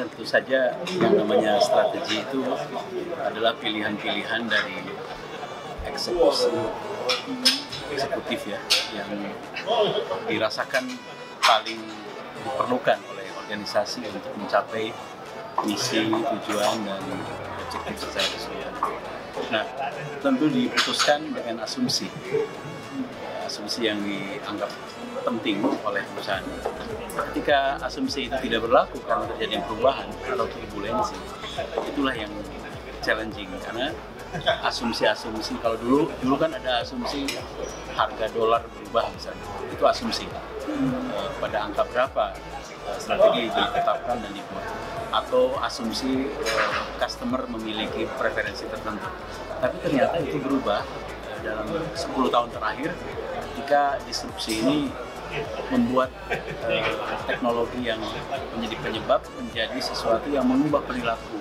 tentu saja yang namanya strategi itu adalah pilihan-pilihan dari eksekutif ya, yang dirasakan paling diperlukan oleh organisasi untuk mencapai misi, tujuan, dan objektif secara keseluruhan. Nah, tentu diputuskan dengan asumsi yang dianggap penting oleh perusahaan. Ketika asumsi itu tidak berlaku karena terjadi perubahan atau turbulensi, itulah yang challenging, karena asumsi kalau dulu kan ada asumsi harga dolar berubah misalnya, itu asumsi pada angka berapa strategi ditetapkan dan dibuat, atau asumsi customer memiliki preferensi tertentu. Tapi ternyata itu berubah dalam 10 tahun terakhir ketika disrupsi ini membuat teknologi yang menjadi penyebab menjadi sesuatu yang mengubah perilaku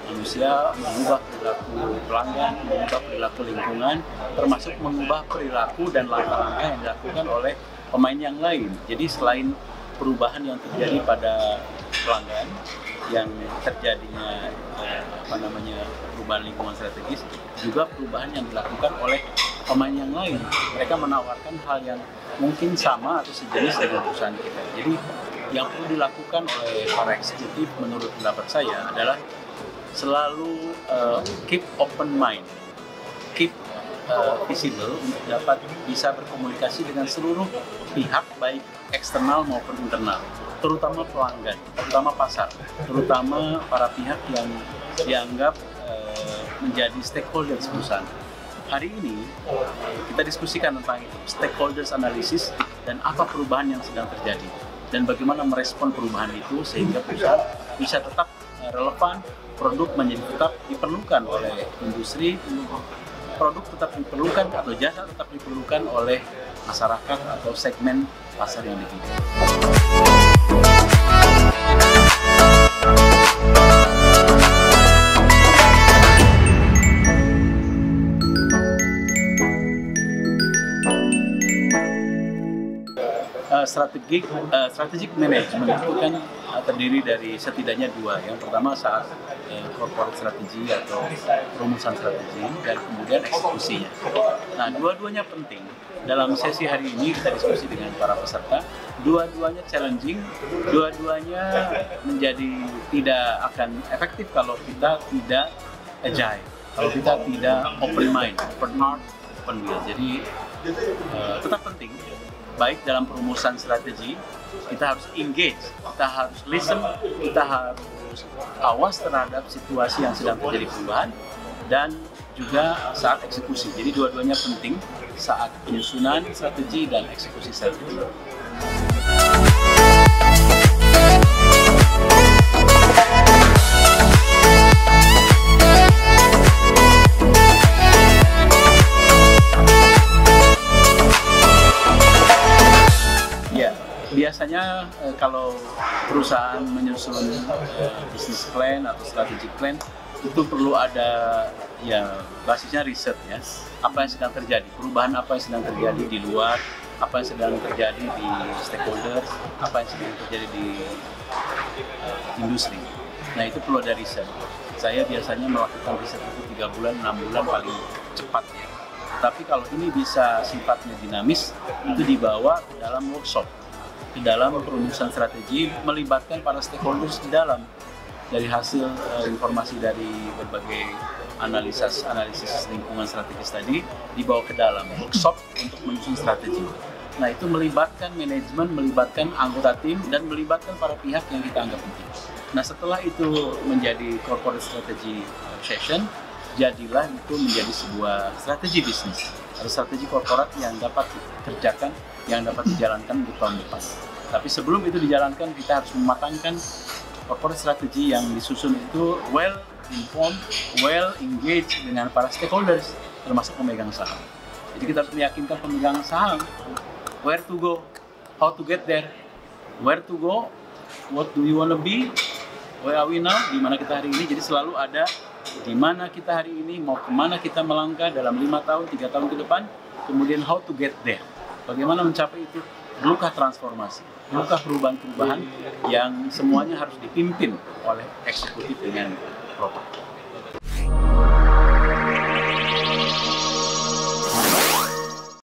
manusia, mengubah perilaku pelanggan, mengubah perilaku lingkungan, termasuk mengubah perilaku dan langkah-langkah yang dilakukan oleh pemain yang lain. Jadi selain perubahan yang terjadi pada pelanggan, yang terjadinya perubahan lingkungan strategis, juga perubahan yang dilakukan oleh pemain yang lain. Mereka menawarkan hal yang mungkin sama atau sejenis dengan perusahaan kita. Jadi yang perlu dilakukan oleh para eksekutif menurut pendapat saya adalah selalu keep open mind, keep visible untuk dapat bisa berkomunikasi dengan seluruh pihak, baik eksternal maupun internal, terutama pelanggan, terutama pasar, terutama para pihak yang dianggap menjadi stakeholders perusahaan. Hari ini kita diskusikan tentang itu, stakeholders analysis, dan apa perubahan yang sedang terjadi dan bagaimana merespon perubahan itu sehingga perusahaan bisa tetap relevan, produk menjadi tetap diperlukan oleh industri, produk tetap diperlukan atau jasa tetap diperlukan oleh masyarakat atau segmen pasar yang dituju. Strategic management itu kan terdiri dari setidaknya dua. Yang pertama saat corporate strategi atau rumusan strategi, dan kemudian eksekusinya. Nah, dua-duanya penting. Dalam sesi hari ini kita diskusi dengan para peserta, dua-duanya challenging, dua-duanya menjadi tidak akan efektif kalau kita tidak agile, kalau kita tidak open mind, open heart, open will. Jadi tetap penting. Baik dalam perumusan strategi, kita harus engage, kita harus listen, kita harus awas terhadap situasi yang sedang terjadi perubahan, dan juga saat eksekusi. Jadi dua-duanya penting saat penyusunan strategi dan eksekusi strategi. Biasanya kalau perusahaan menyusun business plan atau strategic plan, itu perlu ada ya basisnya riset ya. Apa yang sedang terjadi, perubahan apa yang sedang terjadi di luar, apa yang sedang terjadi di stakeholders, apa yang sedang terjadi di industri. Nah, itu perlu ada riset. Saya biasanya melakukan riset itu 3 bulan, 6 bulan paling cepat ya. Tapi kalau ini bisa sifatnya dinamis, itu dibawa ke dalam workshop, di dalam perumusan strategi, melibatkan para stakeholders di dalam, dari hasil informasi dari berbagai analisis lingkungan strategis tadi dibawa ke dalam workshop untuk menyusun strategi. Nah, itu melibatkan manajemen, melibatkan anggota tim, dan melibatkan para pihak yang kita anggap penting. Nah, setelah itu menjadi corporate strategy session, jadilah itu menjadi sebuah strategi bisnis atau strategi korporat yang dapat dikerjakan, yang dapat dijalankan untuk tahun depan. Tapi sebelum itu dijalankan, kita harus mematangkan corporate strategi yang disusun itu well informed, well engaged dengan para stakeholders, termasuk pemegang saham. Jadi kita harus meyakinkan pemegang saham where to go, how to get there, where to go, what do we want to be, where are we now, di mana kita hari ini. Jadi selalu ada di mana kita hari ini, mau kemana kita melangkah dalam 5 tahun, 3 tahun ke depan, kemudian how to get there, bagaimana mencapai itu perlukah transformasi, perlukah perubahan-perubahan yang semuanya harus dipimpin oleh eksekutif dengan proper.